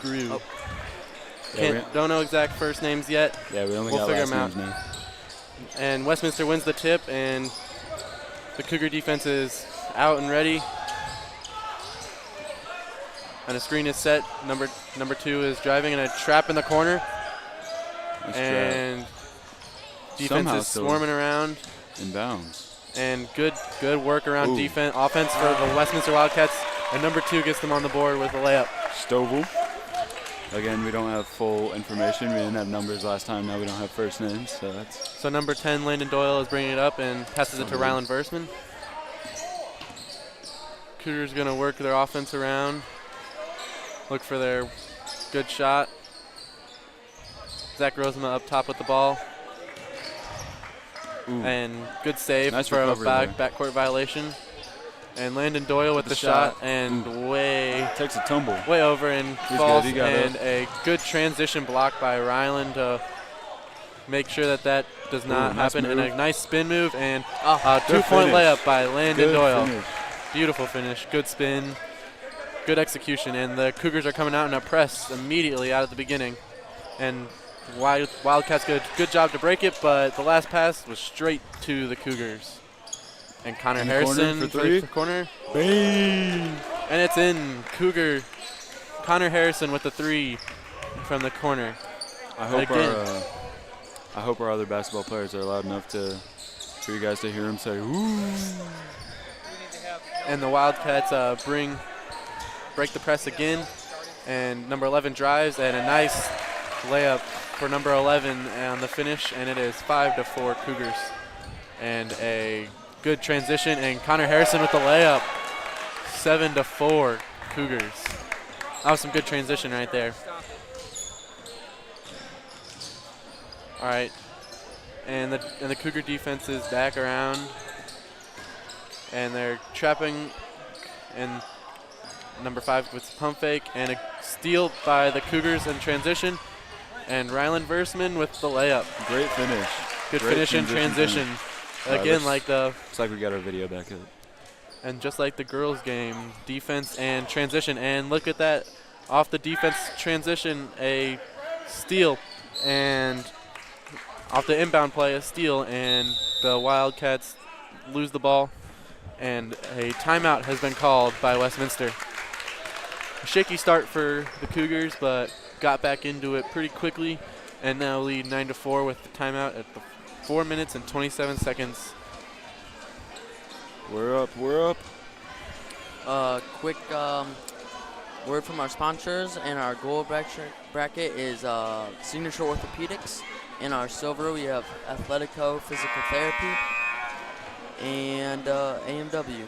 Grew. Oh. Don't know exact first names yet. Yeah, we only We'll got figure last them names out. now. And Westminster wins the tip, and the Cougar defense is out and ready. And a screen is set. Number 2 is driving, and a trap in the corner. Nice And defense Somehow is still swarming around. in bounds. And good work around Ooh. offense for the Westminster Wildcats. And number 2 gets them on the board with a layup. Stovall. Again, we don't have full information. We didn't have numbers last time. Now we don't have first names. So number 10, Landon Doyle, is bringing it up and passes it to Rylan Versman. Cougars going to work their offense around. Look for their good shot. Zach Rosema up top with the ball. Ooh. And good save Nice for a recovery backcourt violation. And Landon Doyle with the shot and takes a tumble. way over and He's falls. good. He got And up. a good transition block by Ryland to make sure that does not nice happen. move. And a nice spin move and Oh, a good 2-point finish. layup by Landon Good Doyle. finish. Beautiful finish, good spin, good execution, and the Cougars are coming out in a press immediately out at the beginning. And Wildcats good job to break it, but the last pass was straight to the Cougars. And Connor In the corner Harrison for three. the corner, Bang! and it's in. Connor Harrison with the 3 from the corner. I hope Again. our other basketball players are loud enough for you guys to hear him say "Ooh." And the Wildcats break the press again, and number 11 drives, and a nice layup for number 11 on the finish, and it is 5-4 Cougars. And a good transition, and Connor Harrison with the layup, 7-4 Cougars. That was some good transition right there. All right, and the Cougar defense is back around. And they're trapping, and number 5 with pump fake, and a steal by the Cougars in transition. And Rylan Versman with the layup. Great finish. Good Great finish in transition. Again, like Looks like we got our video back up. and just like the girls' game, defense and transition. And look at that, off the defense transition, a steal, and off the inbound play, a steal, and the Wildcats lose the ball. And a timeout has been called by Westminster. A shaky start for the Cougars, but got back into it pretty quickly, and now lead 9-4 with the timeout at the 4 minutes and 27 seconds. We're up. Quick word from our sponsors, and our gold bracket is Signature Orthopedics. In our silver, we have Athletico Physical Therapy and AMW.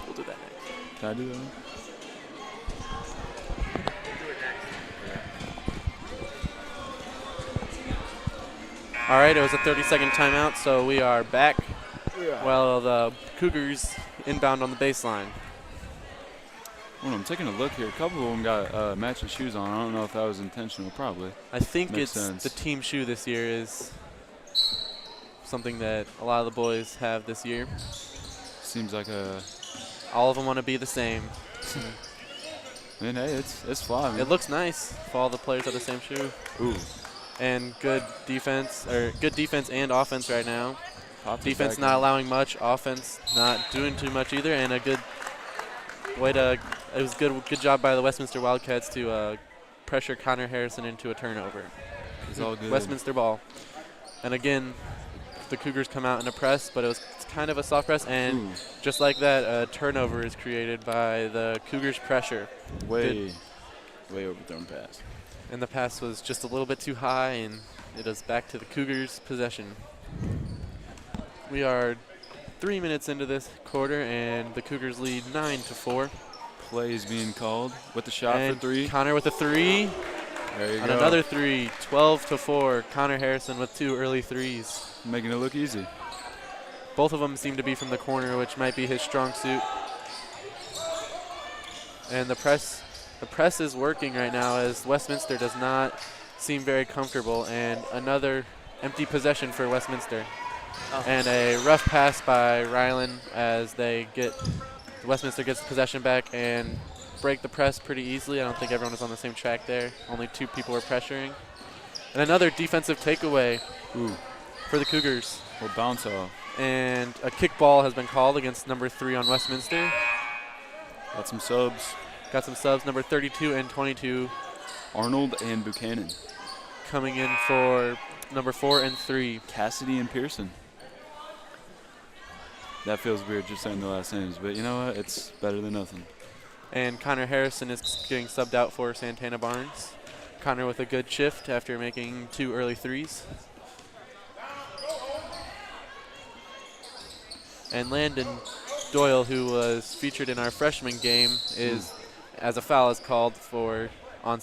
We'll do that next. Can I do that one? All right, it was a 30-second timeout, so we are back. Well, the Cougars inbound on the baseline. Well, I'm taking a look here. A couple of them got matching shoes on. I don't know if that was intentional. Probably. I think Makes it's sense. the team shoe this year is something that a lot of the boys have this year. Seems like a. All of them want to be the same. I mean, hey, it's fly. Man. It looks nice if all the players have the same shoe. Ooh. And good defense and offense right now. Popped Defense back not in. allowing much, offense not doing too much either, and a good way to. It was good job by the Westminster Wildcats to pressure Connor Harrison into a turnover. It's all good. Westminster ball, and again, the Cougars come out in a press, but it was kind of a soft press, and Ooh. just like that, a turnover is created by the Cougars' pressure. Way overthrown pass. And the pass was just a little bit too high, and it is back to the Cougars' possession. We are 3 minutes into this quarter, and the Cougars lead 9-4. Plays being called with the shot And for 3. Connor with a 3, There you and go. another 3, 12-4. Connor Harrison with 2 early threes. Making it look easy. Both of them seem to be from the corner, which might be his strong suit. And the press is working right now as Westminster does not seem very comfortable. And another empty possession for Westminster. Oh. And a rough pass by Rylan as Westminster gets possession back and break the press pretty easily. I don't think everyone was on the same track there. Only 2 people were pressuring. And another defensive takeaway for the Cougars. We'll bounce off. And a kickball has been called against number 3 on Westminster. Got some subs. Got some subs, number 32 and 22. Arnold and Buchanan. Coming in for number 4 and 3. Cassidy and Pearson. That feels weird just saying the last names, but you know what? It's better than nothing. And Connor Harrison is getting subbed out for Santana Barnes. Connor with a good shift after making 2 early threes. And Landon Doyle, who was featured in our freshman game, is as a foul is called for on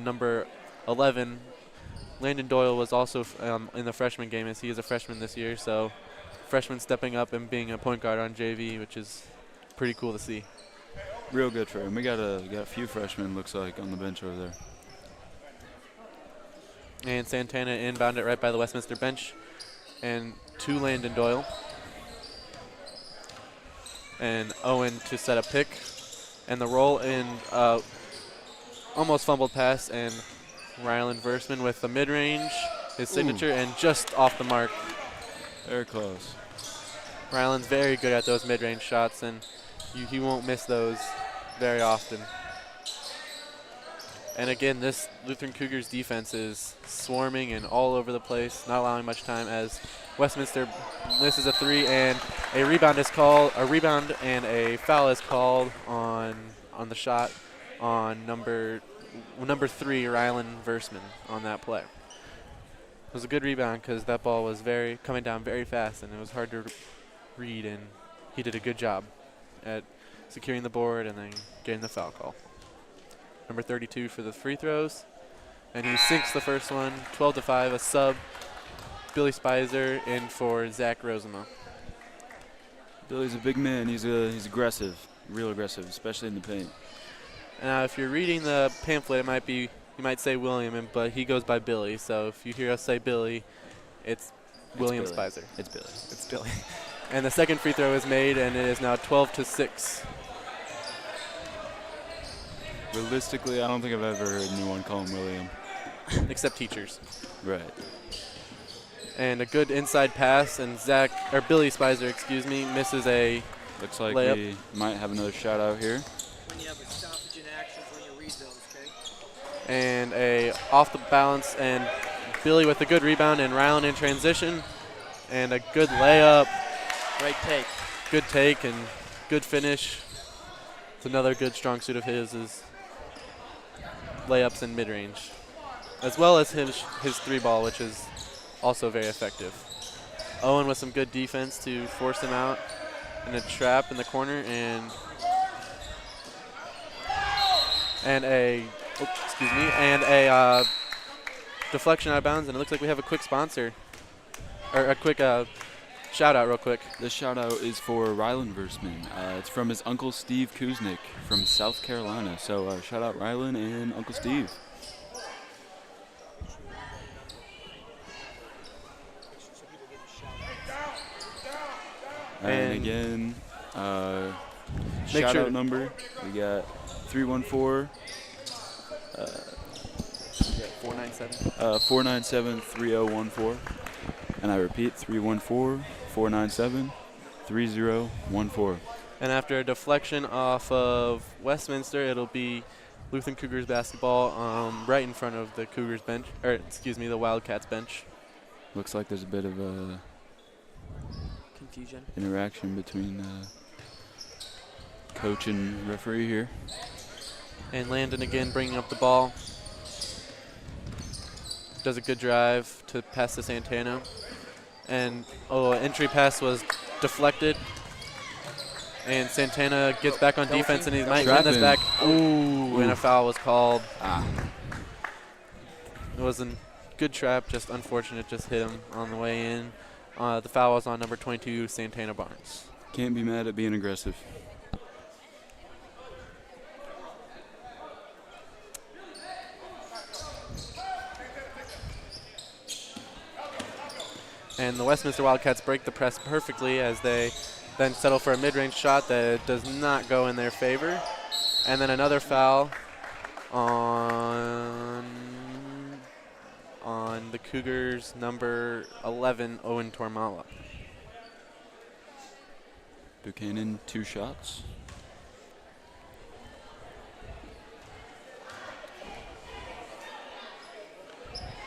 number 11. Landon Doyle was also in the freshman game, as he is a freshman this year. So, freshman stepping up and being a point guard on JV, which is pretty cool to see. Real good for him. We got a few freshmen, looks like, on the bench over there. And Santana inbound it right by the Westminster bench. And to Landon Doyle. And Owen to set a pick. And the roll in almost fumbled pass. And Rylan Versman with the mid-range, his signature, and just off the mark. Very close. Rylan's very good at those mid-range shots, and he won't miss those very often. And again, this Lutheran Cougars defense is swarming and all over the place, not allowing much time as Westminster misses a 3, and a rebound and a foul is called on the shot on number 3, Rylan Versman, on that play. It was a good rebound because that ball was coming down very fast, and it was hard to read, and he did a good job at securing the board and then getting the foul call. Number 32 for the free throws, and he sinks the first one, 12-5, a sub. Billy Spicer in for Zach Rosema. Billy's a big man. He's aggressive, real aggressive, especially in the paint. Now, if you're reading the pamphlet, you might say William, but he goes by Billy. So if you hear us say Billy, it's William Billy. Spicer. It's Billy. It's Billy. And the second free throw is made, and it is now 12-6. Realistically, I don't think I've ever heard anyone call him William. Except teachers. Right. And a good inside pass, and Billy Spicer, misses a Looks like layup. We might have another shout out here. When you have a stoppage in action when you read those, okay? And a off the balance, and Billy with a good rebound, and Rylan in transition, and a good layup. Great take. Good take and good finish. It's another good strong suit of his is layups and mid-range, as well as his 3-ball, which is also very effective. Owen with some good defense to force him out in a trap in the corner, and a deflection out of bounds, and it looks like we have a quick sponsor, or a quick shout out real quick. This shout out is for Rylan Versman. It's from his uncle Steve Kuznick from South Carolina. So shout out Rylan and Uncle Steve. And again, shout out number, we got 314 497-3014. And I repeat, 314-497-3014. And after a deflection off of Westminster, it'll be Lutheran Cougars basketball right in front of the Cougars bench, the Wildcats bench. Looks like there's a bit of a Confusion. interaction between coach and referee here. And Landon again bringing up the ball. Does a good drive to pass to Santana. And entry pass was deflected. And Santana gets back on defense, and he might run this back. Ooh, and a foul was called. It was a good trap, just unfortunate, just hit him on the way in. The foul was on number 22, Santana Barnes. Can't be mad at being aggressive. And the Westminster Wildcats break the press perfectly as they then settle for a mid-range shot that does not go in their favor. And then another foul on the Cougars' number 11, Owen Tormala. Buchanan, 2 shots.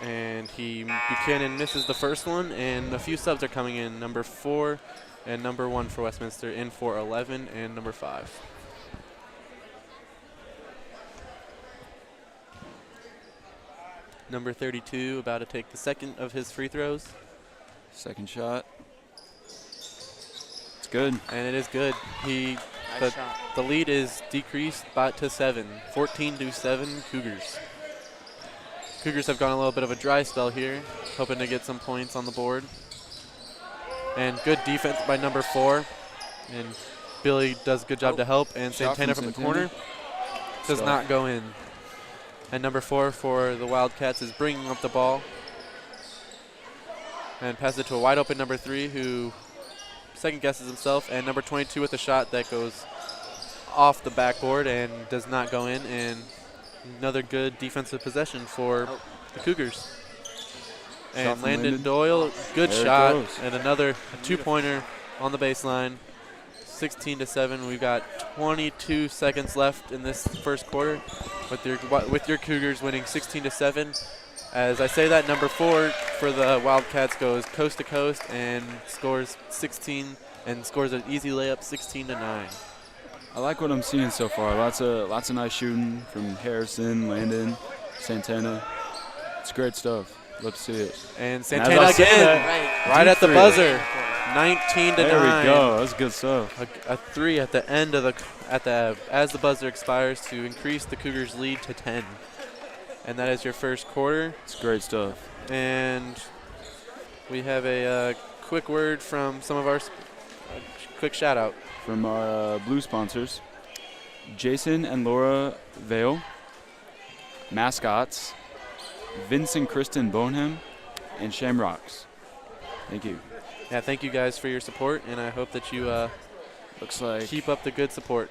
And Buchanan misses the first one, and a few subs are coming in. Number 4 and number 1 for Westminster in for 11 and number 5. Number 32 about to take the second of his free throws. Second shot. It's good. And it is good. Nice shot. The lead is decreased to 7. 14-7 Cougars. Cougars have gone a little bit of a dry spell here, hoping to get some points on the board. And good defense by number 4. And Billy does a good job to help. And Shot Santana from the corner does not go in. And number 4 for the Wildcats is bringing up the ball. And passes it to a wide open number 3 who second guesses himself. And number 22 with a shot that goes off the backboard and does not go in. And another good defensive possession for the Cougars. And Landon Doyle, good shot. And another 2-pointer on the baseline. 16-7. We've got 22 seconds left in this first quarter with your Cougars winning 16-7. As I say that, number 4 for the Wildcats goes coast to coast and scores 16 and scores an easy layup 16-9. I like what I'm seeing so far. Lots of nice shooting from Harrison, Landon, Santana. It's great stuff. Love to see it. And Santana again, right at the buzzer. 19-9. There we go. That's good stuff. A 3 at the end of as the buzzer expires to increase the Cougars' lead to 10. And that is your first quarter. It's great stuff. And we have a quick word from some of our quick shout out from our blue sponsors: Jason and Laura Vale, Mascots, Vincent Kristen Bonham, and Shamrocks. Thank you. Yeah, thank you guys for your support, and I hope that you looks like keep up the good support.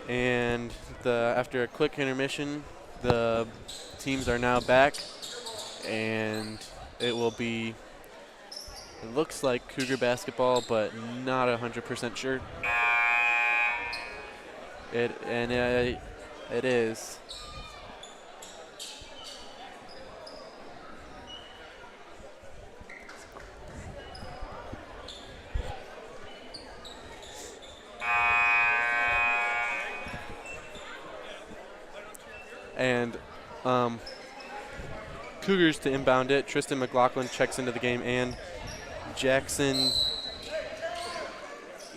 And after a quick intermission, the teams are now back, and it looks like Cougar basketball, but not 100% sure. It is. And Cougars to inbound it. Tristan McLaughlin checks into the game, and Jackson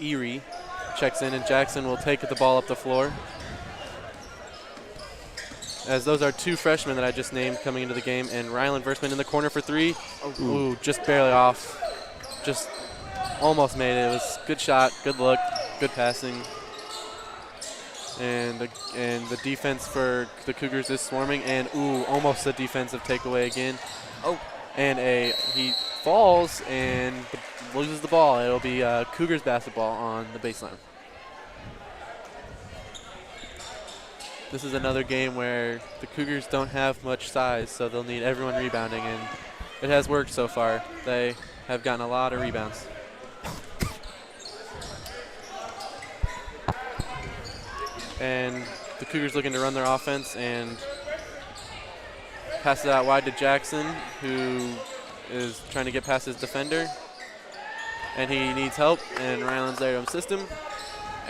Erie checks in, and Jackson will take the ball up the floor. As those are 2 freshmen that I just named coming into the game, and Ryland Versman in the corner for 3. Ooh, just barely off. Just almost made it. It was a good shot, good look, good passing. And the defense for the Cougars is swarming, and almost a defensive takeaway again. And he falls and loses the ball. It'll be Cougars basketball on the baseline. This is another game where the Cougars don't have much size, so they'll need everyone rebounding, and it has worked so far. They have gotten a lot of rebounds. And the Cougars looking to run their offense and pass it out wide to Jackson, who is trying to get past his defender. And he needs help, and Ryland's there to assist him.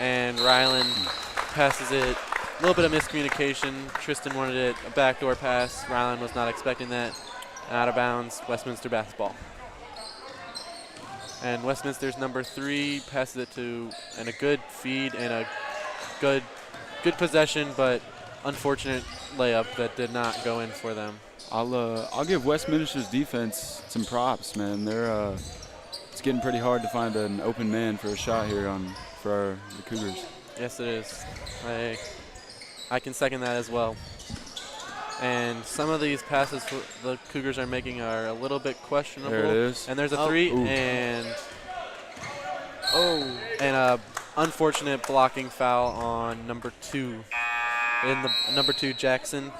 And Ryland passes it. A little bit of miscommunication. Tristan wanted it a backdoor pass. Ryland was not expecting that. Out of bounds, Westminster basketball. And Westminster's number 3 passes it to, and a good feed and a good possession, but unfortunate layup that did not go in for them. I'll give Westminster's defense some props, man. It's getting pretty hard to find an open man for a shot here for the Cougars. Yes, it is. I can second that as well. And some of these passes the Cougars are making are a little bit questionable. There it is. And there's a three, Ooh. and a unfortunate blocking foul on number 2. In the number 2, Jackson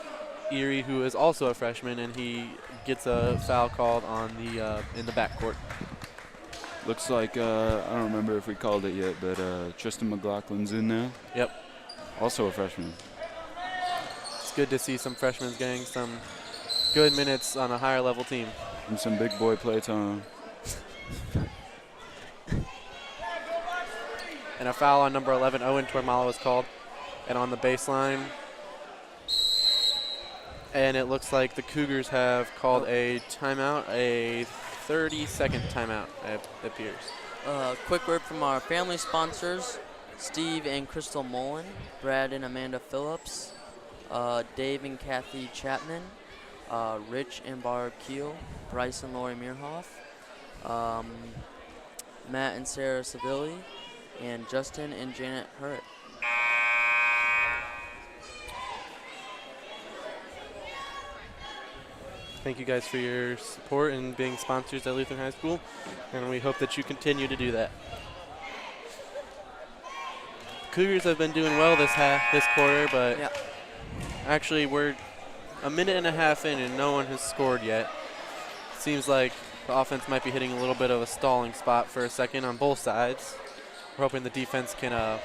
Erie, who is also a freshman, and he gets a foul called on the in the backcourt. Looks like, I don't remember if we called it yet, but Tristan McLaughlin's in now. Yep. Also a freshman. It's good to see some freshmen getting some good minutes on a higher level team. And some big boy play time. And a foul on number 11, Owen Tormala, was called. And on the baseline. And it looks like the Cougars have called a timeout, a 30-second timeout, it appears. Quick word from our family sponsors, Steve and Crystal Mullen, Brad and Amanda Phillips, Dave and Kathy Chapman, Rich and Barb Keel, Bryce and Lori Meerhoff, Matt and Sarah Savilli, and Justin and Janet Hurritt. Thank you guys for your support and being sponsors at Lutheran High School, and we hope that you continue to do that. Cougars have been doing well this quarter, but actually we're a minute and a half in and no one has scored yet. Seems like the offense might be hitting a little bit of a stalling spot for a second on both sides. We're hoping the defense can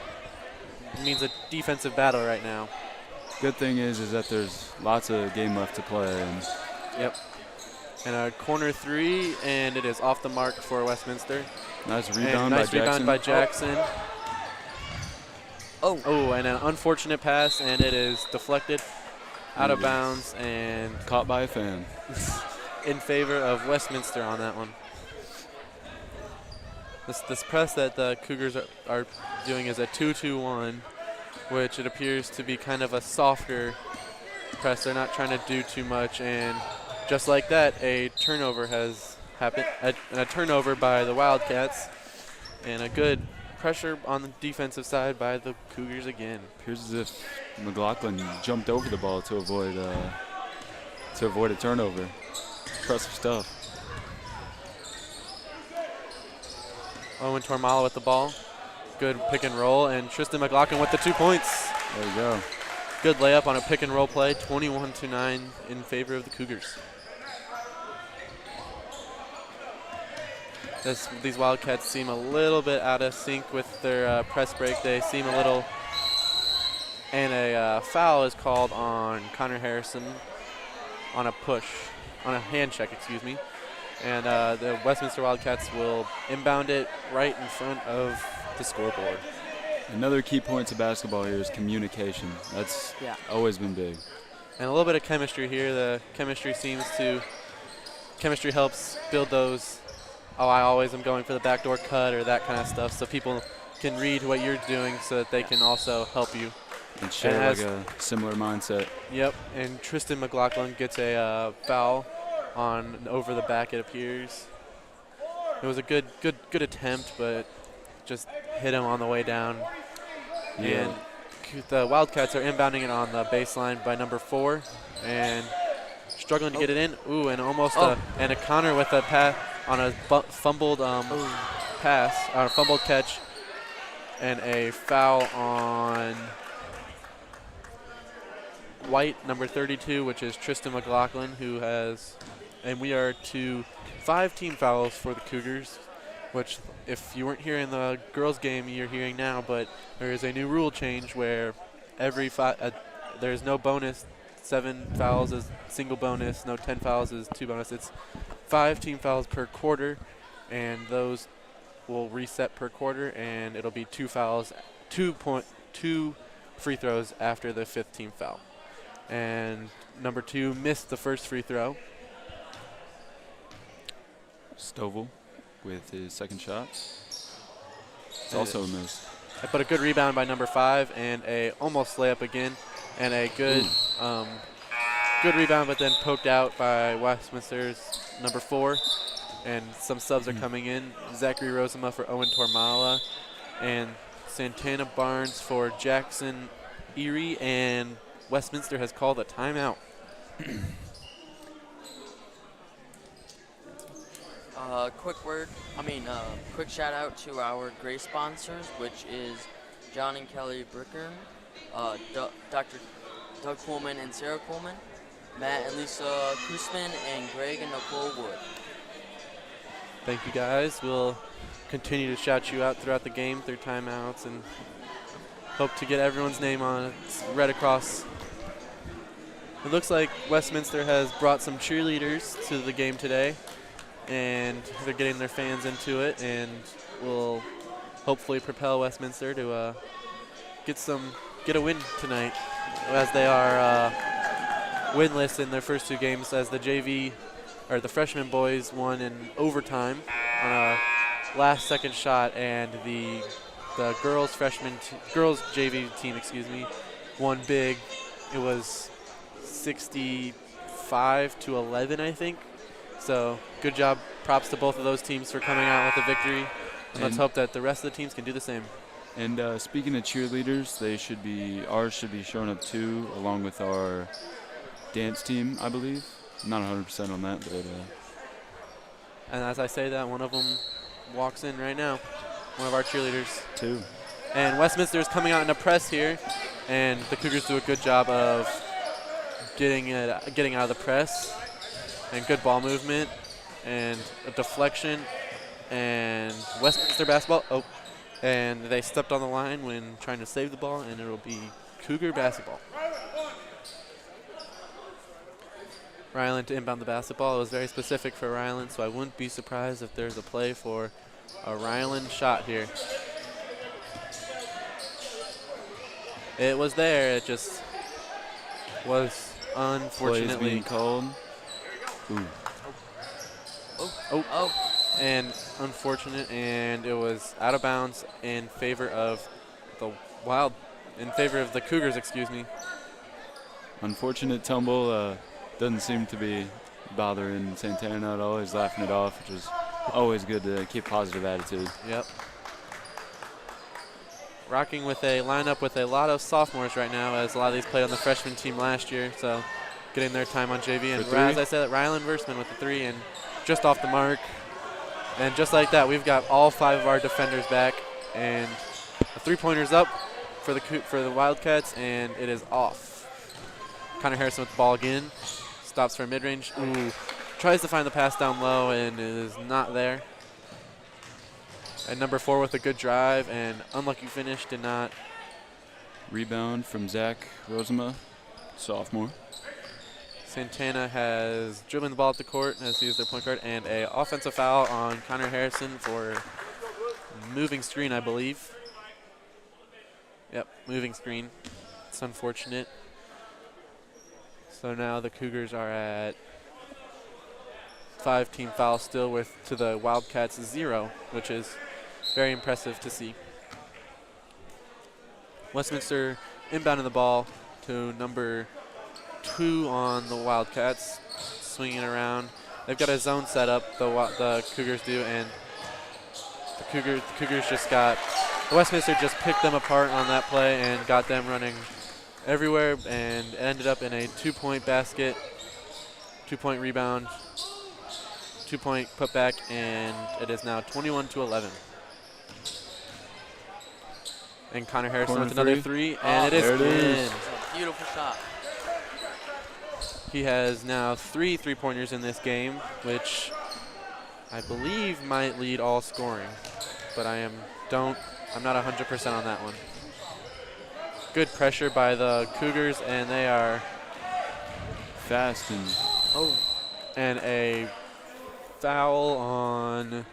means a defensive battle right now. Good thing is that there's lots of game left to play. And yep. And a corner 3, and it is off the mark for Westminster. nice rebound And by nice Jackson. rebound by Jackson. Oh, and an unfortunate pass, and it is deflected out of bounds and Caught by a fan. in favor of Westminster on that one. This press that the Cougars are doing is a 2-2-1, which it appears to be kind of a softer press. They're not trying to do too much, and just like that, a turnover has happened. A turnover by the Wildcats, and a good pressure on the defensive side by the Cougars again. Appears as if McLaughlin jumped over the ball to avoid a turnover. Impressive stuff. Owen Tormala with the ball. Good pick and roll, and Tristan McLaughlin with the 2 points. There you go. Good layup on a pick and roll play, 21-9 in favor of the Cougars. These Wildcats seem a little bit out of sync with their press break. They seem a little, and a foul is called on Connor Harrison on a hand check, excuse me. And the Westminster Wildcats will inbound it right in front of the scoreboard. Another key point to basketball here is communication. That's always been big. And a little bit of chemistry here. The chemistry helps build those, I always am going for the backdoor cut or that kind of stuff, so people can read what you're doing so that they can also help you. And share like a similar mindset. Yep, and Tristan McLaughlin gets a foul on over the back, it appears. It was a good attempt, but just hit him on the way down. Yeah. And the Wildcats are inbounding it on the baseline by number 4 and struggling to get it in. Ooh, and almost and a Connor with a pass on a fumbled pass, or fumbled catch, and a foul on White, number 32, which is Tristan McLaughlin, who has, and we are to 5 team fouls for the Cougars, which if you weren't here in the girls game, you're hearing now, but there is a new rule change where every there's no bonus. 7 fouls is single bonus, no 10 fouls is 2 bonus. It's 5 team fouls per quarter, and those will reset per quarter, and it'll be 2 fouls, 2 free throws after the 5th team foul. And number 2 missed the first free throw. Stovall with his second shot. It's also missed. But a good rebound by number 5 and a almost layup again, and a good good rebound, but then poked out by Westminster's number 4. And some subs are coming in. Zachary Rosema for Owen Tormala, and Santana Barnes for Jackson Erie, and Westminster has called a timeout. Quick shout out to our Gray sponsors, which is John and Kelly Brickern, Dr. Doug Coleman and Sarah Coleman, Matt and Lisa Kusman, and Greg and Nicole Wood. Thank you, guys. We'll continue to shout you out throughout the game through timeouts and hope to get everyone's name on it, read across. It looks like Westminster has brought some cheerleaders to the game today, and they're getting their fans into it, and will hopefully propel Westminster to get a win tonight, as they are winless in their first 2 games, as the freshman boys won in overtime on a last-second shot, and the girls JV team, won big. It was 65-11, I think. So good job. Props to both of those teams for coming out with a victory. And let's hope that the rest of the teams can do the same. And speaking of cheerleaders, ours should be showing up too, along with our dance team, I believe. I'm not 100% on that, but. And as I say that, one of them walks in right now. One of our cheerleaders. 2. And Westminster is coming out in a press here, and the Cougars do a good job of getting out of the press, and good ball movement, and a deflection, and Westminster basketball. Oh, and they stepped on the line when trying to save the ball, and it will be Cougar basketball. Ryland to inbound the basketball. It was very specific for Ryland, so I wouldn't be surprised if there's a play for a Ryland shot here. It was there. It just was unfortunately Plays being called. Ooh. Oh. And unfortunate, and it was out of bounds in favor of the Cougars, Unfortunate tumble. Doesn't seem to be bothering Santana at all. He's laughing it off, which is always good to keep positive attitude. Yep. Rocking with a lineup with a lot of sophomores right now, as a lot of these played on the freshman team last year, so getting their time on JV. And as I said, Ryland Versman with the 3, and just off the mark. And just like that, we've got all 5 of our defenders back, and the 3-pointer's up for the Wildcats, and it is off. Connor Harrison with the ball again. Stops for mid-range. Ooh. Tries to find the pass down low, and it is not there. And number 4 with a good drive, and unlucky finish, did not. Rebound from Zach Rosema, sophomore. Santana has dribbling the ball up the court as he is their point guard, and a offensive foul on Connor Harrison for moving screen, I believe. Yep, moving screen. It's unfortunate. So now the Cougars are at 5-team foul still to the Wildcats 0, which is very impressive to see. Westminster inbounding the ball to number 2 on the Wildcats, swinging around. They've got a zone set up, the Cougars do, and the Cougars the Westminster just picked them apart on that play and got them running everywhere, and ended up in a 2-point basket, 2-point rebound, 2-point putback, and it is now 21-11. And Connor Harrison with another 3, and it is in. Beautiful shot. He has now 3 3-pointers in this game, which I believe might lead all scoring, but I'm not 100% on that one. Good pressure by the Cougars, and they are fast and a foul on,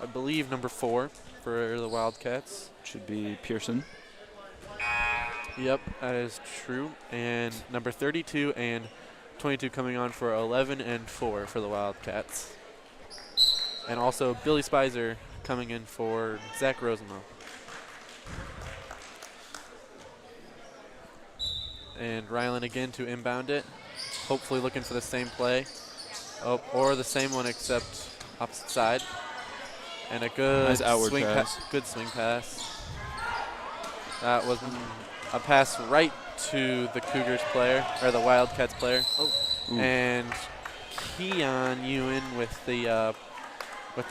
I believe, number 4 for the Wildcats. Should be Pearson. Yep, that is true. And number 32 and 22 coming on for 11 and 4 for the Wildcats. And also Billy Spicer coming in for Zach Rosemo. And Ryland again to inbound it. Hopefully looking for the same play. Oh, or the same one except opposite side. And a good nice outward swing pass. Good swing pass. That was a pass right to the Cougars player, or the Wildcats player. Oh. Ooh. And Keon Ewan with the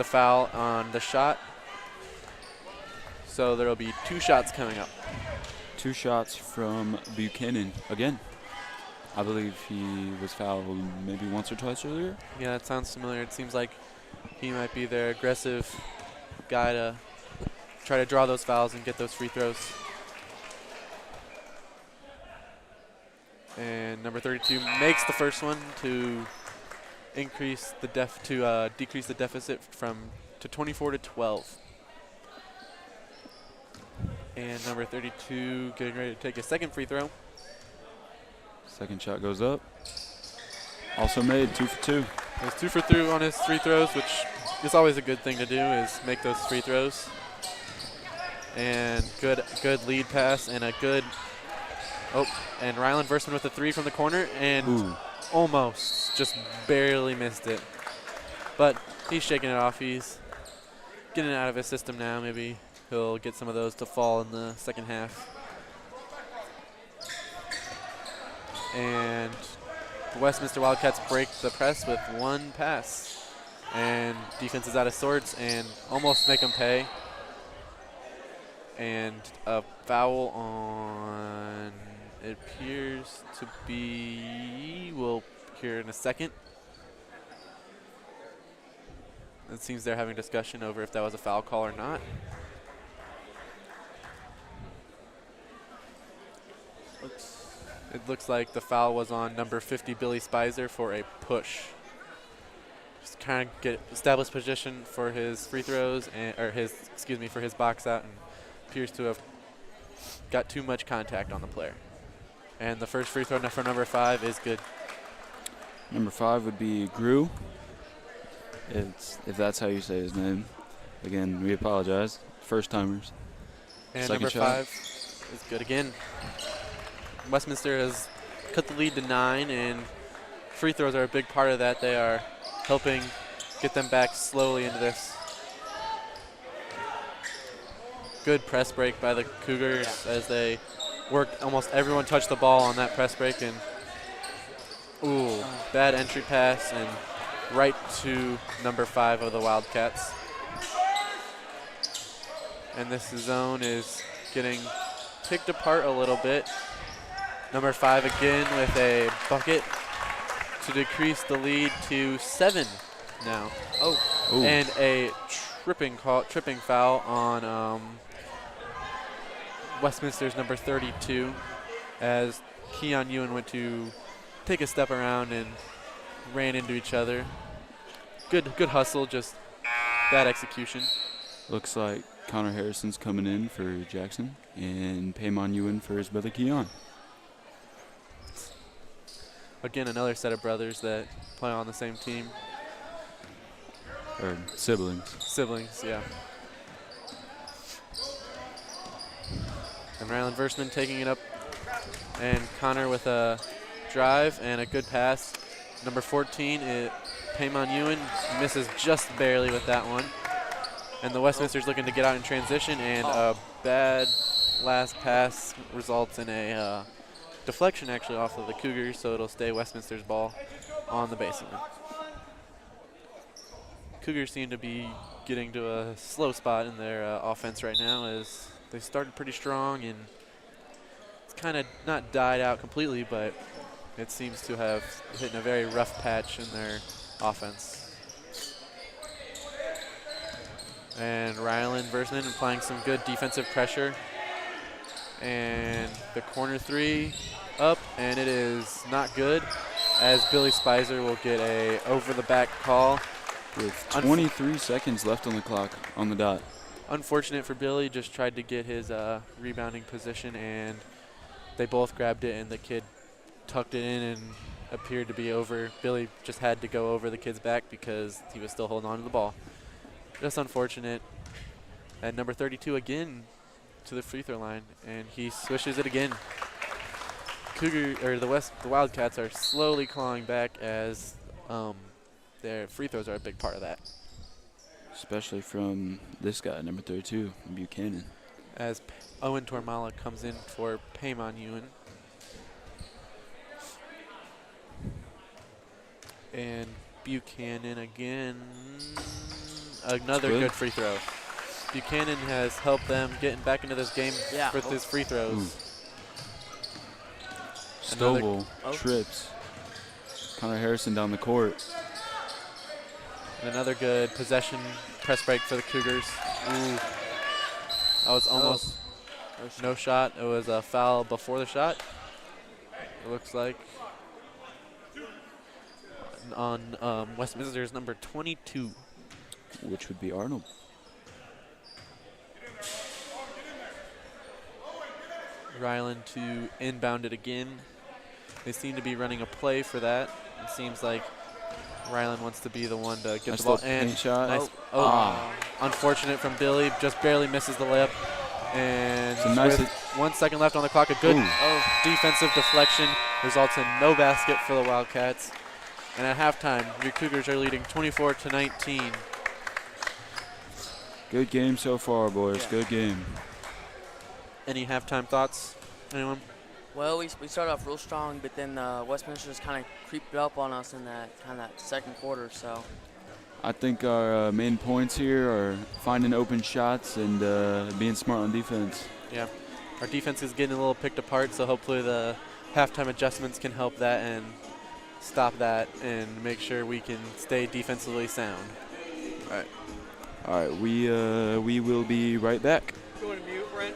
foul on the shot. So there will be 2 shots coming up. 2 shots from Buchanan again. I believe he was fouled maybe once or twice earlier. Yeah, that sounds familiar. It seems like he might be their aggressive guy to try to draw those fouls and get those free throws. And number 32 makes the first one to increase the decrease the deficit to 24 to 12. And number 32 getting ready to take a second free throw. Second shot goes up. Also made 2 for 2. He's 2 for 3 on his free throws, which is always a good thing to do, is make those free throws. And good lead pass and a good. Oh, and Ryland Versman with a 3 from the corner and Ooh. almost just barely missed it. But he's shaking it off. He's getting it out of his system now. Maybe he'll get some of those to fall in the second half. And the Westminster Wildcats break the press with 1 pass. And defense is out of sorts and almost make them pay. And a foul on, it appears to be, we'll hear in a second. It seems they're having discussion over if that was a foul call or not. It looks like the foul was on number 50, Billy Spicer, for a push. Just kind of establish position for his free throws, for his box out, and appears to have got too much contact on the player. And the first free throw for number 5 is good. Number 5 would be Grew. If that's how you say his name. Again, we apologize. First timers. And Second number shot. 5 is good again. Westminster has cut the lead to 9, and free throws are a big part of that. They are helping get them back slowly into this. Good press break by the Cougars as they worked. Almost everyone touched the ball on that press break, and bad entry pass and right to number 5 of the Wildcats. And this zone is getting picked apart a little bit. Number 5 again with a bucket to decrease the lead to 7 now. Ooh. And a tripping foul on Westminster's number 32 as Keon Ewan went to take a step around and ran into each other. Good hustle, just bad execution. Looks like Connor Harrison's coming in for Jackson and Paymon Ewan for his brother Keon. Again, another set of brothers that play on the same team. Or siblings. Siblings, yeah. And Ryland Versman taking it up. And Connor with a drive and a good pass. Number 14, Paymon Ewan misses just barely with that one. And the Westminster's looking to get out in transition, and a bad last pass results in a deflection actually off of the Cougars, so it'll stay Westminster's ball on the baseline. Cougars seem to be getting to a slow spot in their offense right now, as they started pretty strong and it's kind of not died out completely, but it seems to have hit a very rough patch in their offense. And Ryland Versman applying some good defensive pressure. And the corner 3 up, and it is not good, as Billy Spicer will get a over-the-back call. With 23 seconds left on the clock, on the dot. Unfortunate for Billy, just tried to get his rebounding position, and they both grabbed it, and the kid tucked it in and appeared to be over. Billy just had to go over the kid's back because he was still holding on to the ball. Just unfortunate. And number 32 again to the free throw line, and he swishes it again. The Wildcats are slowly clawing back as their free throws are a big part of that. Especially from this guy, number 32, Buchanan. As Owen Tormala comes in for Paymon Ewan. And Buchanan again. Another good. good free throw. Buchanan has helped them getting back into this game Yeah. with his free throws. Ooh. Another- Stovall trips. Connor Harrison down the court. And another good possession press break for the Cougars. Ooh. That was almost no shot. It was a foul before the shot. It looks like on Westminster's number 22. Which would be Arnold. Ryland to inbound it again. They seem to be running a play for that. It seems like Ryland wants to be the one to get Nice the ball. little paint shot. Nice. Ah. Unfortunate from Billy. Just barely misses the layup. And It's a nice with 1 second left on the clock, a good defensive deflection results in no basket for the Wildcats. And at halftime, your Cougars are leading 24-19. Good game so far, boys. Yeah. Good game. Any halftime thoughts? Anyone? Well, we started off real strong, but then Westminster just kind of creeped up on us in that second quarter. So I think our main points here are finding open shots and being smart on defense. Yeah. Our defense is getting a little picked apart, so hopefully the halftime adjustments can help that and stop that and make sure we can stay defensively sound. All right, we will be right back. Going to mute, Brent.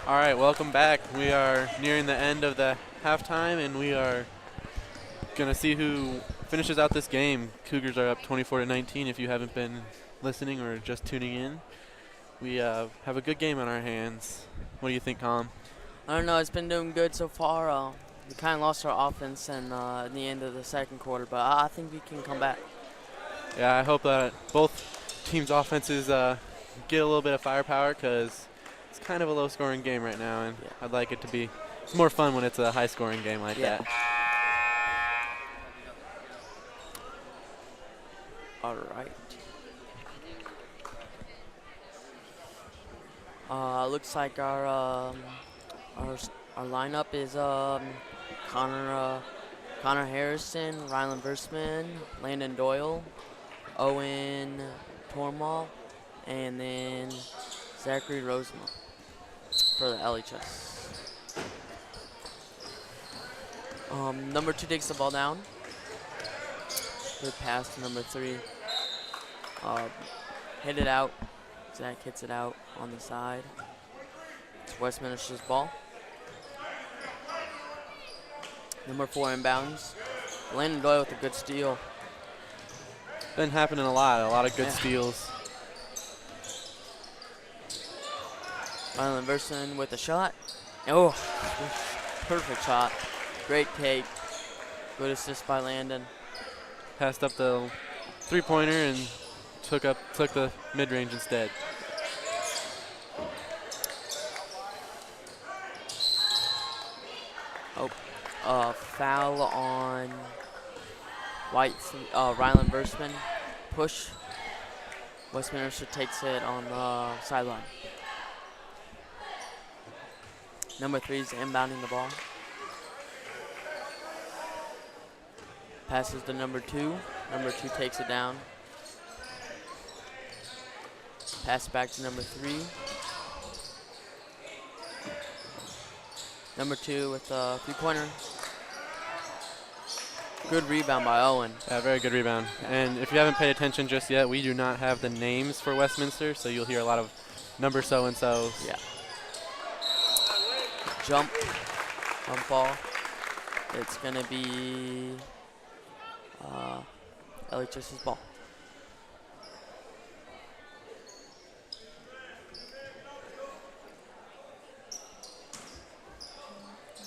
All right, welcome back. We are nearing the end of the halftime, and we are going to see who finishes out this game. Cougars are up 24-19 if you haven't been listening or just tuning in. We have a good game on our hands. What do you think, Colin? I don't know. It's been doing good so far. We kind of lost our offense in the end of the second quarter, but I think we can come back. Yeah, I hope that both teams' offenses get a little bit of firepower because it's kind of a low-scoring game right now, and I'd like it to be. It's more fun when it's a high-scoring game like that. All right. Looks like our lineup is Connor Harrison, Rylan Versman, Landon Doyle, Owen Tormal, and then Zachary Rosemont for the LHS. Number 2 takes the ball down. Good pass to number 3. Hit it out. Zach hits it out on the side. It's Westminster's ball. Number 4 inbounds. Landon Doyle with a good steal. Been happening a lot of good steals. Rylan Verson with a shot. Oh, perfect shot. Great take. Good assist by Landon. Passed up the three-pointer and took the mid-range instead. Foul on Rylan Versman. Push. Westminster takes it on the sideline. Number 3 is inbounding the ball. Passes to number 2. Number 2 takes it down. Pass back to number 3. Number 2 with a three-pointer. Good rebound by Owen. Yeah, very good rebound. And if you haven't paid attention just yet, we do not have the names for Westminster, so you'll hear a lot of number so-and-sos. Yeah. Jump ball. It's going to be LHS's ball.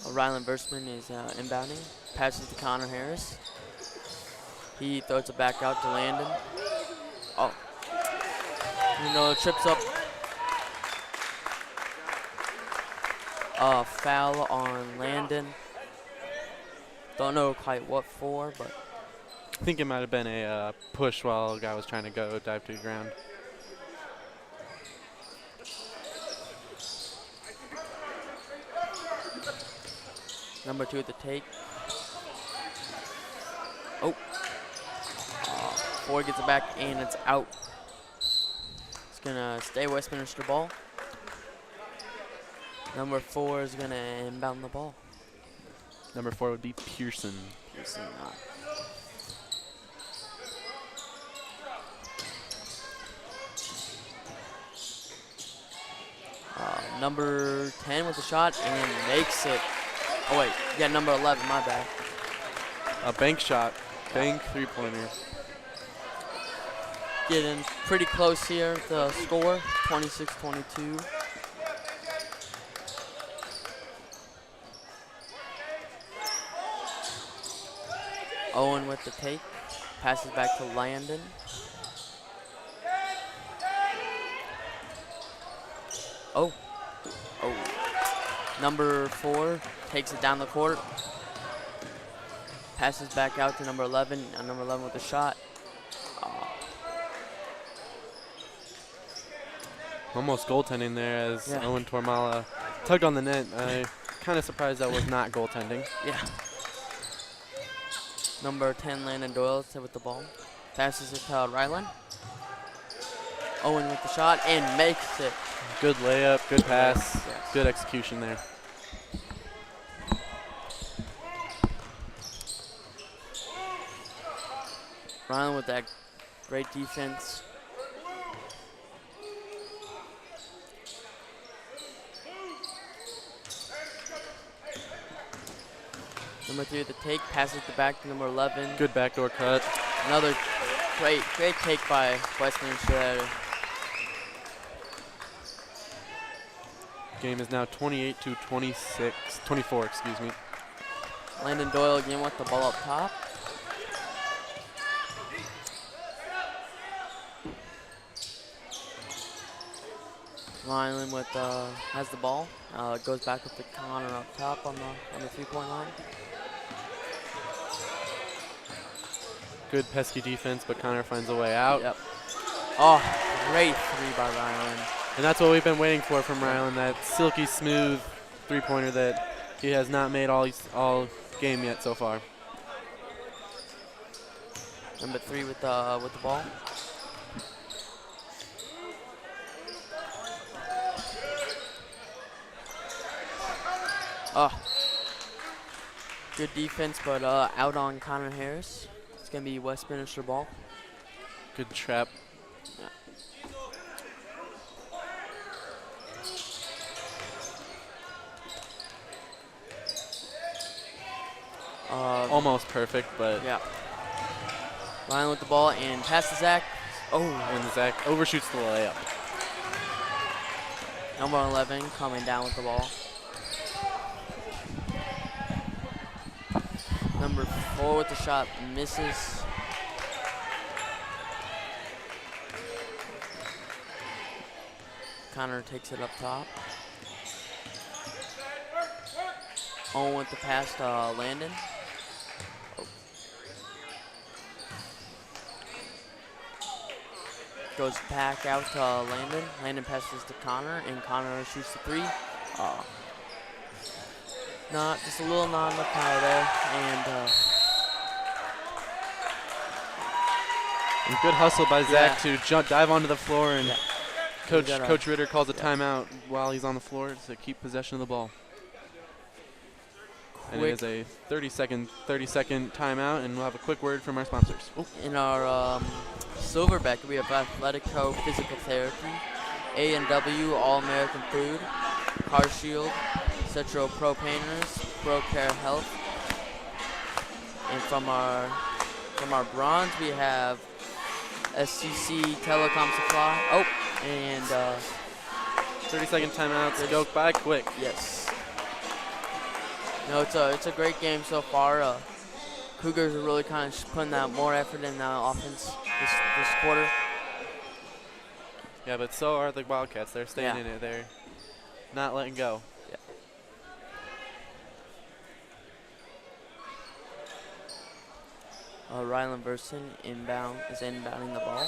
Rylan Versman is inbounding. Passes to Connor Harris. He throws it back out to Landon. Oh. Trips up. Foul on Landon. Don't know quite what for, but I think it might have been a push while a guy was trying to go dive to the ground. number 2 at the take. Oh. Ford gets it back and it's out. It's gonna stay Westminster ball. Number 4 is gonna inbound the ball. Number 4 would be Pearson. Pearson, number 10 with the shot and makes it. Oh wait, yeah, number 11, my bad. A bank shot, bank three-pointer. Getting pretty close here to score, 26-22. Owen with the take, passes back to Landon. Oh. Number 4 takes it down the court. Passes back out to number 11. Number 11 with the shot. Almost goaltending there as Owen Tormala tugged on the net. I'm kind of surprised that was not goaltending. Yeah. Number 10, Landon Doyle, with the ball. Passes it to Rylan. Owen with the shot and makes it. Good layup, good pass, Yes. good execution there. Rylan with that great defense. Number 3 at the take, passes it back to number 11. Good backdoor cut. Another great take by Westminster. Game is now 24, excuse me. Landon Doyle again with the ball up top. Rylan with has the ball. Goes back up to Connor up top on the 3-point line. Good pesky defense, but Connor finds a way out. Yep. Oh, great 3 by Rylan. And that's what we've been waiting for from Rylan, that silky smooth three-pointer that he has not made all game yet so far. Number 3 with the ball. Good defense, but out on Connor Harris. It's gonna be Westminster ball. Good trap. Almost perfect, but yeah. Ryan with the ball and pass to Zach. Oh, and Zach overshoots the layup. Number 11 coming down with the ball. Number 4 with the shot, misses. Connor takes it up top. Owen with the pass to Landon. Goes back out to Landon. Landon passes to Connor, and Connor shoots the 3. Not just a little not enough power there, and good hustle by Zach to dive onto the floor, and Coach Ritter calls a timeout while he's on the floor to keep possession of the ball. And it is a 30-second timeout, and we'll have a quick word from our sponsors. Oh. In our silverback, we have Athletico Physical Therapy, A&W All-American Food, Car Shield, Cetro Pro Painters, Pro Care Health. And from our bronze, we have SCC Telecom Supply. Oh, and 30-second timeouts go by quick. yes. No, it's a great game so far. Cougars are really kind of putting that more effort in the offense this quarter. Yeah, but so are the Wildcats. They're staying Yeah. in it. They're not letting go. Rylan Burson is inbounding the ball.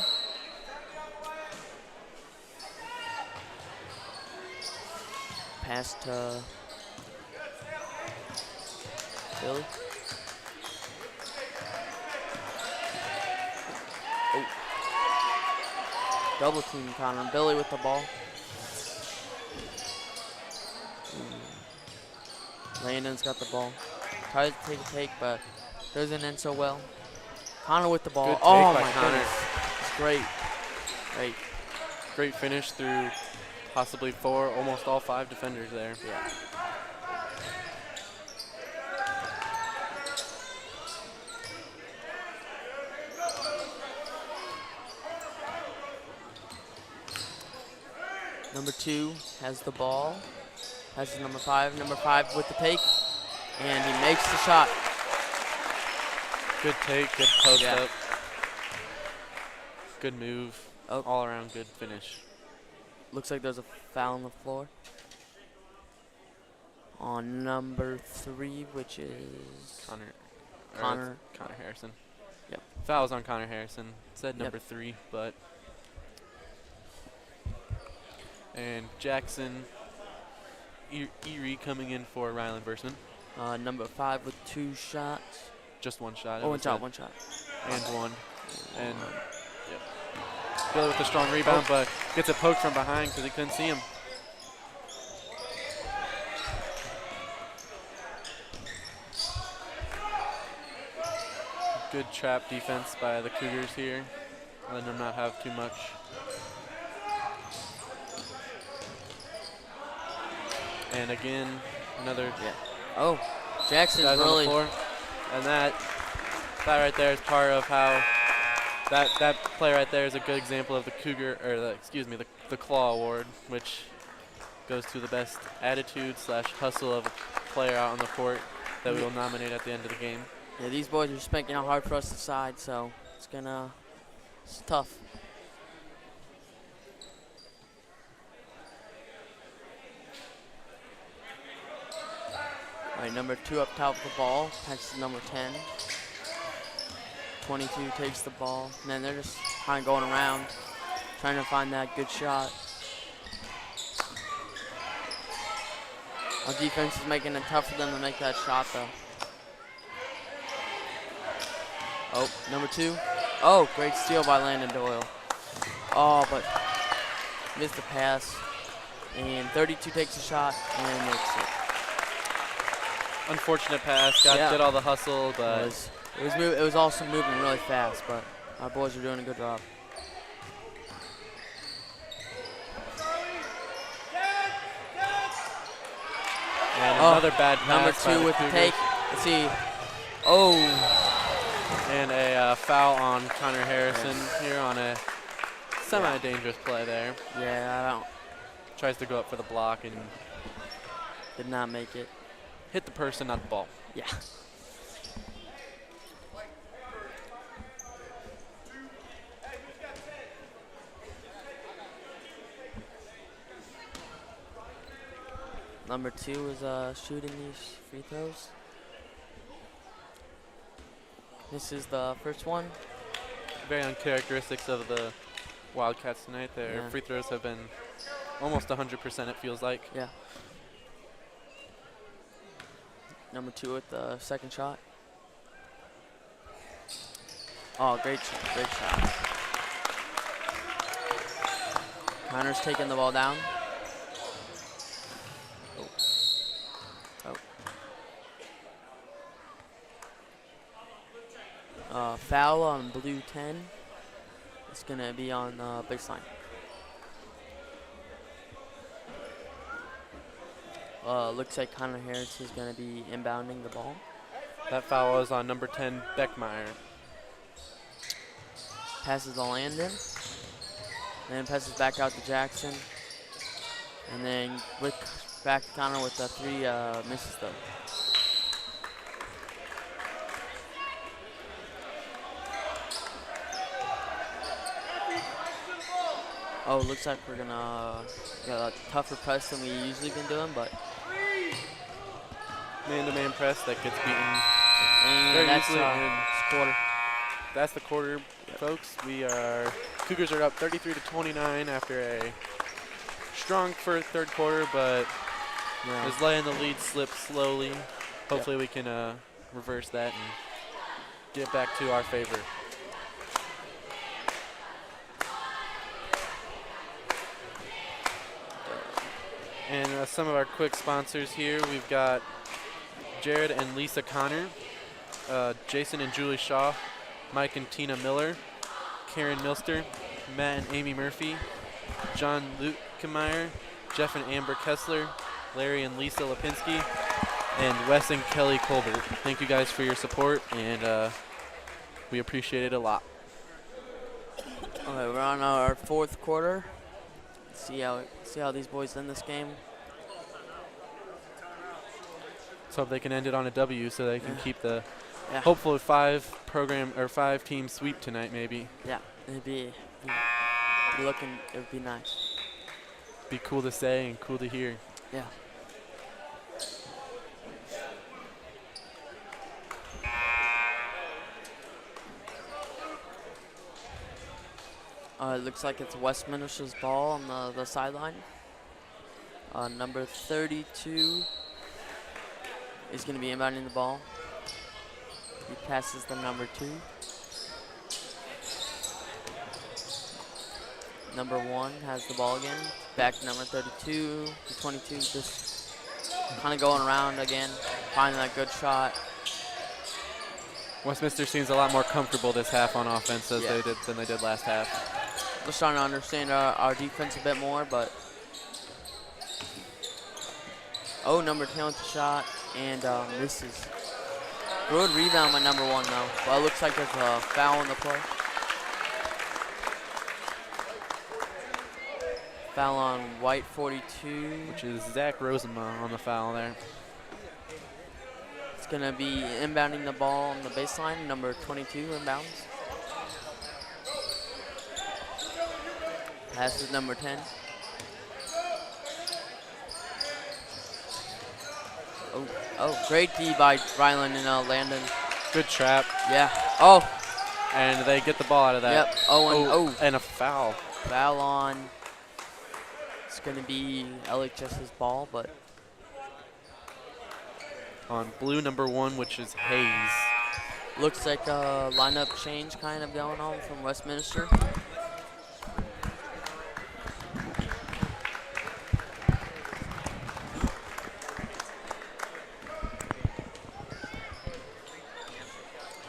Pass to Billy. Oh. Double team Connor. Billy with the ball. Landon's got the ball. Tries to take, but doesn't end so well. Connor with the ball. Good take oh by my Connor. goodness. It's great. Great. Great finish through possibly 4, almost all 5 defenders there. Yeah. Number 2 has the ball. Passes number 5. Number 5 with the take. And he makes the shot. Good take, good post Yeah. up. Good move. Oh. All around good finish. Looks like there's a foul on the floor. On number 3, which is Connor. Connor Harrison. Yep. Fouls on Connor Harrison. Said number Yep. 3, but. And Jackson Erie coming in for Rylan Versman. Number 5 with 2 shots. Just 1 shot. Oh, it was one shot. And 1. And yep. Billy with a strong rebound, but gets a poke from behind because he couldn't see him. Good trap defense by the Cougars here. Letting them not have too much. And again, another Oh, Jackson's guys on the really. floor. And that right there is part of how that play right there is a good example of the Cougar, or the Claw Award, which goes to the best attitude / hustle of a player out on the court that we will nominate at the end of the game. Yeah, these boys are just making it hard for us to decide, so it's tough. All right, number 2 up top of the ball, passes to number 10. 22 takes the ball, and then they're just kind of going around, trying to find that good shot. Our defense is making it tough for them to make that shot, though. Oh, number 2. Oh, great steal by Landon Doyle. Oh, but missed the pass. And 32 takes a shot and makes it. Unfortunate pass, did all the hustle, but It was also moving really fast, but our boys are doing a good job. and another bad pass. Number by 2 the with the Cougars. take. Let's see. Oh, And a foul on Connor Harrison here on a semi-dangerous play there. yeah, Tries to go up for the block and did not make it. hit the person, not the ball. Yeah. Number 2 is shooting these free throws. This is the first one. Very uncharacteristics of the Wildcats tonight. Their Yeah. free throws have been almost 100%, it feels like. Yeah. Number 2 with the second shot. Oh, great shot, great shot. Connor's taking the ball down. Foul on blue 10. It's going to be on baseline. Looks like Connor Harris is going to be inbounding the ball. That foul was on number 10, Beckmeyer. Passes to Landon. Then passes back out to Jackson. And then back to Connor with the 3 misses though. Oh, looks like we're gonna get a tougher press than we usually been doing, but Man-to-man press that gets beaten very and that's easily. And quarter. that's the quarter, folks. Cougars are up 33-29 after a strong third quarter, but Yeah. is letting the lead slip slowly. Hopefully we can reverse that and get back to our favor. And some of our quick sponsors here, we've got Jared and Lisa Connor, Jason and Julie Shaw, Mike and Tina Miller, Karen Milster, Matt and Amy Murphy, John Lukemeyer, Jeff and Amber Kessler, Larry and Lisa Lipinski, and Wes and Kelly Colbert. Thank you guys for your support, and we appreciate it a lot. Okay, we're on our 4th quarter. See how these boys end this game. Let's hope they can end it on a W so they can keep the Yeah. hopeful 5-team sweep tonight. Maybe Yeah, it'd be nice. be cool to say and cool to hear. Yeah. It looks like it's Westminster's ball on the sideline. Number 32 is going to be inbounding the ball. He passes the number 2. Number 1 has the ball again. Back to number 32 to 22. Just kind of going around again, finding that good shot. Westminster seems a lot more comfortable this half on offense than Yeah. they did last half. Just trying to understand our defense a bit more, but number 10 with the shot and misses. Good rebound by number 1 though. Well, it looks like there's a foul in the play. Foul on white 42. Which is Zach Rosenma on the foul there. It's gonna be inbounding the ball on the baseline. Number 22 inbounds. Pass is number 10. Oh, great D by Ryland and Landon. Good trap, Yeah. Oh, and they get the ball out of that. yep. And a foul. Foul on. It's going to be LHS's ball, but On blue number 1, which is Hayes. looks like a lineup change kind of going on from Westminster.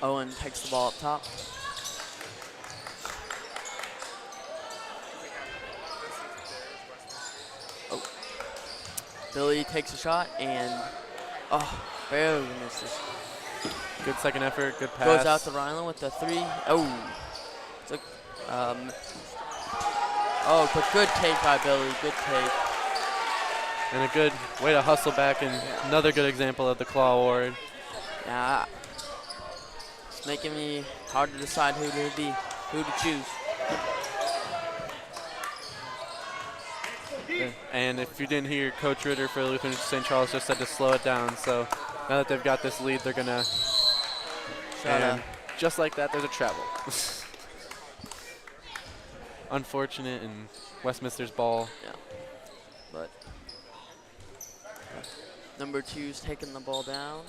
Owen takes the ball up top. Oh. Billy takes a shot and barely misses. Good second effort, good pass. Goes out to Ryland with the 3. Oh. It's but good take by Billy. Good take. And a good way to hustle back, and another good example of the claw award. Yeah. It's making me hard to decide who to choose. And if you didn't hear, Coach Ritter for Lutheran St. Charles just said to slow it down. So now that they've got this lead, they're gonna. And just like that, there's a travel. Unfortunate, and Westminster's ball. Yeah. But number 2's taking the ball down.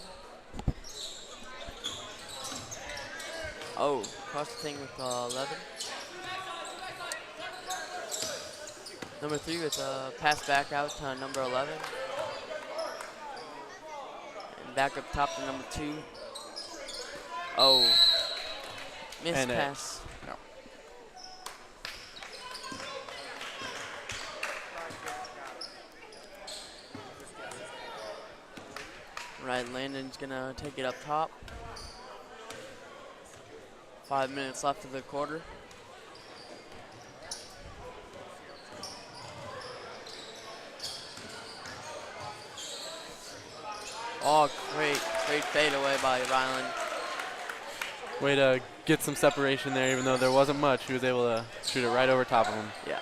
Oh, cross the thing with 11. Number 3 with a pass back out to number 11. And back up top to number 2. Oh, Missed And pass. No. Right, Landon's gonna take it up top. 5 minutes left of the quarter. Oh, great fade away by Ryland. Way to get some separation there, even though there wasn't much. He was able to shoot it right over top of him. Yeah.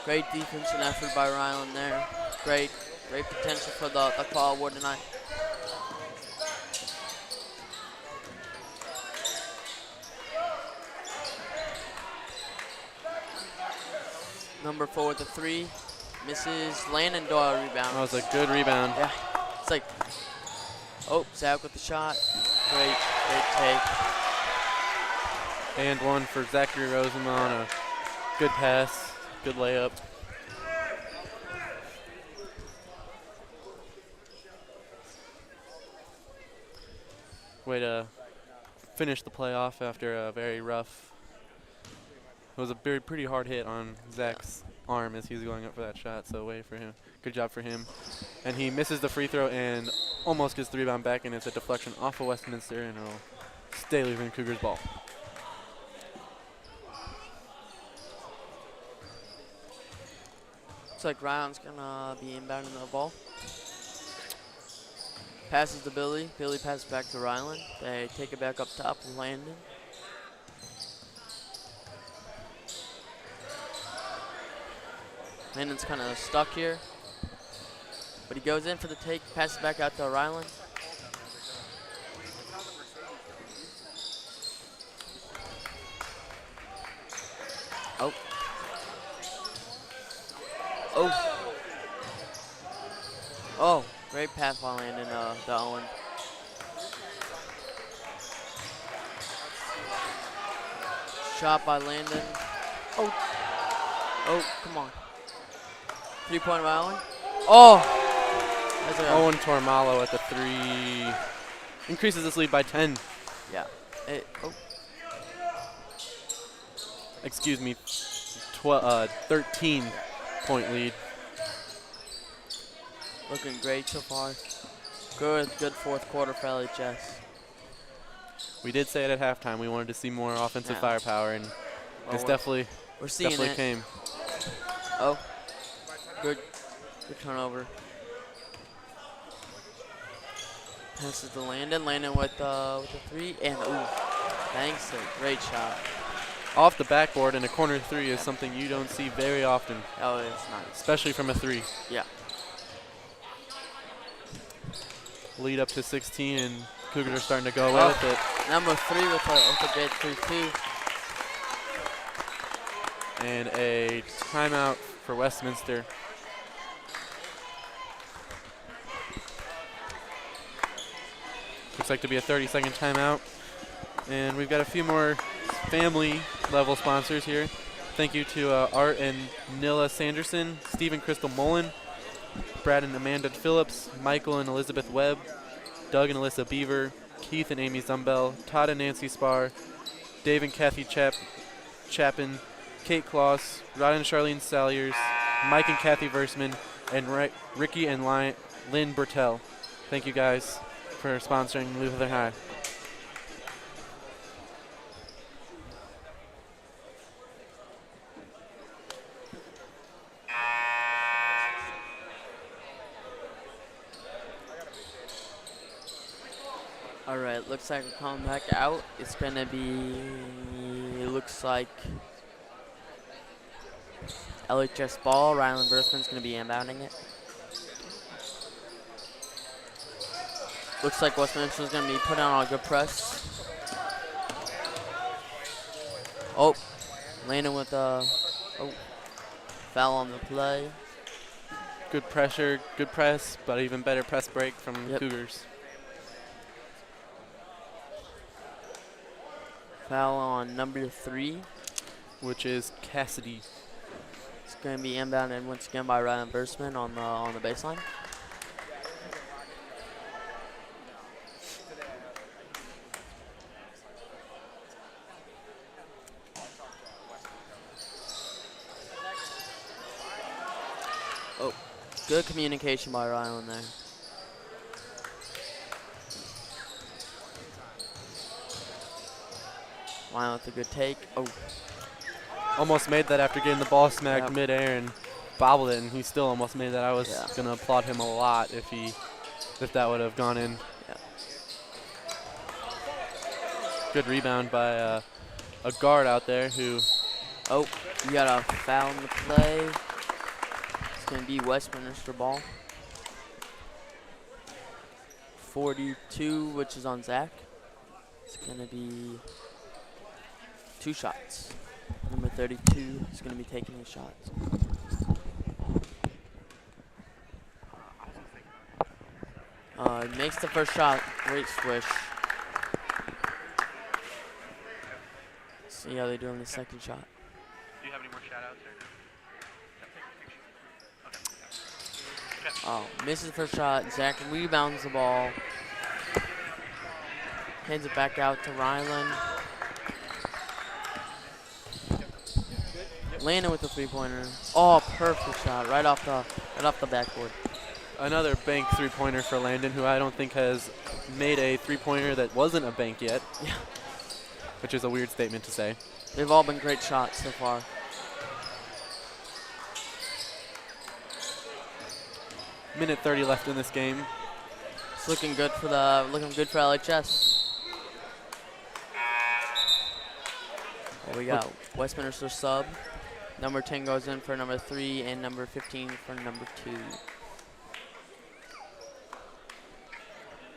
Great defense and effort by Ryland there. Great potential for the Claw Award tonight. Number 4 with the 3. Misses. Landon Doyle rebound. That was a good rebound. Yeah. It's like, oh, Zach with the shot. Great take. And one for Zachary Rosenbaum. A good pass, good layup. Way to finish the playoff after a very rough. It was a pretty hard hit on Zach's arm as he was going up for that shot. So way for him. Good job for him. And he misses the free throw and almost gets the rebound back, and it's a deflection off of Westminster, and it'll stay Lutheran Cougars ball. Looks like Ryland's gonna be inbounding the ball. Passes to Billy. Billy passes back to Ryland. They take it back up top with Landon. Landon's kind of stuck here. But he goes in for the take, passes back out to Ryland. Oh. Oh. Oh, great pass by Landon, to Owen. Shot by Landon. Oh. Oh, come on. 3-point by Owen. Oh. Owen Tormalo at the 3. Increases this lead by 10. Yeah. Excuse me, 13-point lead. Looking great so far. Good fourth quarter for LHS. We did say it at halftime. We wanted to see more offensive firepower, and it's we're seeing definitely it. came. Oh, good turnover. Passes to Landon. Landon with the 3, and ooh, thanks, a great shot. Off the backboard, and a corner 3 is something you don't see very often, Oh, it's nice. especially from a 3. Yeah. Lead up to 16, and Cougars are starting to go away with it. Number 3 with a great 3-2. And a timeout for Westminster. Looks like to be a 30-second timeout. And we've got a few more family level sponsors here. Thank you to Art and Nilla Sanderson, Steve and Crystal Mullen, Brad and Amanda Phillips, Michael and Elizabeth Webb, Doug and Alyssa Beaver, Keith and Amy Zumbell, Todd and Nancy Spar, Dave and Kathy Chapin, Kate Kloss, Rod and Charlene Salyers, Mike and Kathy Versman, and Ricky and Lynn Bertel. Thank you guys for sponsoring Lutheran High. All right, looks like we're coming back out. It's gonna be, it looks like LHS ball. Ryland Versman's gonna be inbounding it. Looks like Westminster's gonna be putting on a good press. Oh, Landon with a foul on the play. Good pressure, good press, but even better press break from Cougars. Foul on number 3, which is Cassidy. It's going to be inbounded once again by Ryan Versman on the baseline. Good communication by Ryland there. Ryland with a good take. Oh, Almost made that after getting the ball smacked Yep. midair and bobbled it, and he still almost made that. I was Yeah. gonna applaud him a lot if that would have gone in. yeah. Good rebound by a guard out there who Oh, you got a foul in the play. It's going to be Westminster ball. 42, which is on Zach. It's going to be 2 shots. Number 32 is going to be taking his shots. Makes the first shot. Great swish. See how they do on the second shot. Do you have any more shout-outs? Oh, misses the first shot. Zach rebounds the ball. Hands it back out to Ryland. Landon with the 3-pointer. Oh, perfect shot right off the backboard. Another bank 3-pointer for Landon, who I don't think has made a 3-pointer that wasn't a bank yet. Yeah. Which is a weird statement to say. They've all been great shots so far. Minute 30 left in this game. It's looking good for LHS. There we go. Westminster sub. Number 10 goes in for number 3 and number 15 for number 2.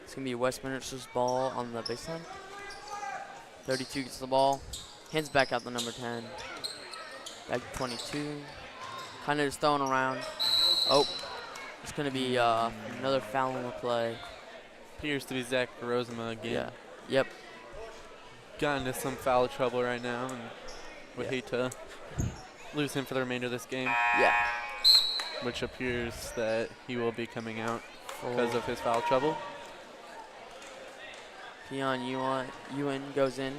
It's going to be Westminster's ball on the baseline. 32 gets the ball. Hands back out to number 10. Back to 22. Kind of just throwing around. Oh, it's going to be another foul on the play. Appears to be Zach Rosema again. Yeah. Yep. Got into some foul trouble right now, and would Yeah. hate to lose him for the remainder of this game, Yeah. which appears that he will be coming out Oh. because of his foul trouble. Keon Ewan goes in.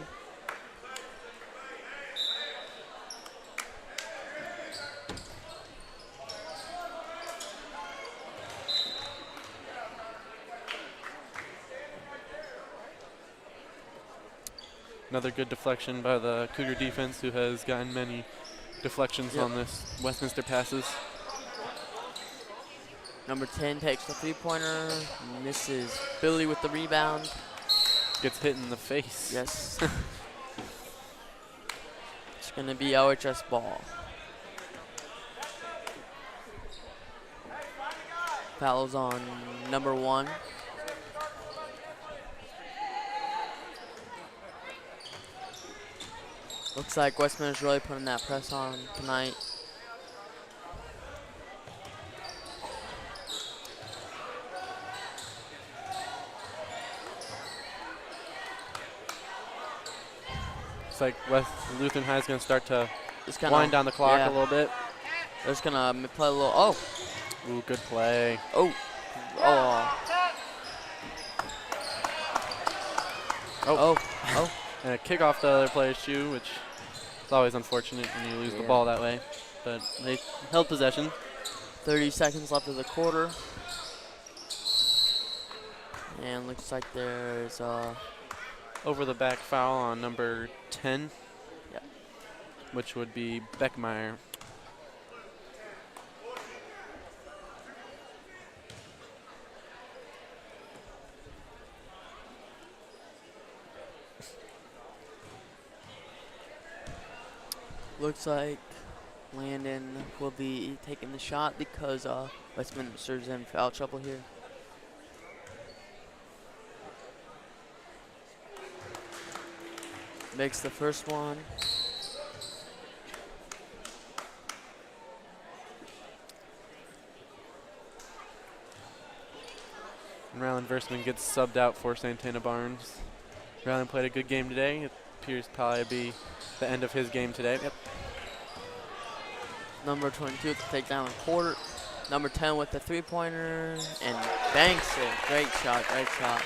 Another good deflection by the Cougar defense, who has gotten many deflections Yep. on this Westminster passes. Number 10 takes the 3-pointer. Misses. Billy with the rebound. Gets hit in the face. Yes. It's going to be LHS ball. Fouls on number 1. Looks like Westminster's really putting that press on tonight. It's like Lutheran High is going to start to Just kinda, wind down the clock yeah. a little bit. They're just gonna play a little. Oh, Ooh, good play. oh, oh, Oh. oh. And a kick off the other player's shoe, which is always unfortunate when you lose the Yeah. ball that way. But they held possession. 30 seconds left of the quarter. And looks like there's Over the back foul on number 10, Yep. which would be Beckmeyer. looks like Landon will be taking the shot because Westminster's in foul trouble here. Makes the first one. And Ryland Versman gets subbed out for Santana Barnes. Ryland played a good game today. It appears to probably be the end of his game today. Yep. Number 22 to take down the quarter. Number 10 with the 3-pointer and banks it. Great shot, great shot.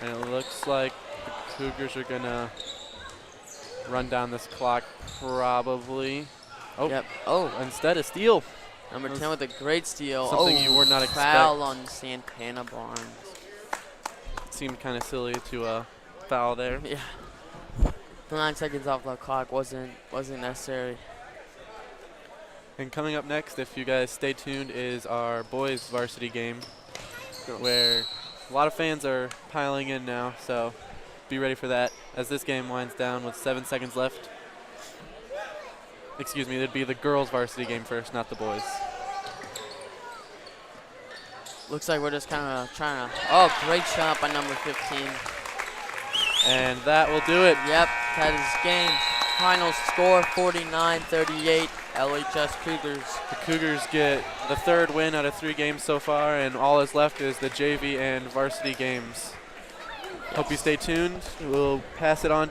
And it looks like the Cougars are going to run down this clock probably. Oh, Yep. Oh, instead a steal. Number That 10 with a great steal. something you would not foul on Santana Barnes. Seemed kind of silly to foul there. Yeah. 9 seconds off the clock wasn't necessary. And coming up next, if you guys stay tuned, is our boys varsity game, where a lot of fans are piling in now, so be ready for that as this game winds down with 7 seconds left. Excuse me, it'd be the girls varsity game first, not the boys. Looks like we're just kind of trying to. Oh, great shot by number 15. And that will do it. Yep, that is game. Final score 49-38. LHS Cougars. The Cougars get the 3rd win out of 3 games so far, and all that's left is the JV and varsity games. Hope you stay tuned. We'll pass it on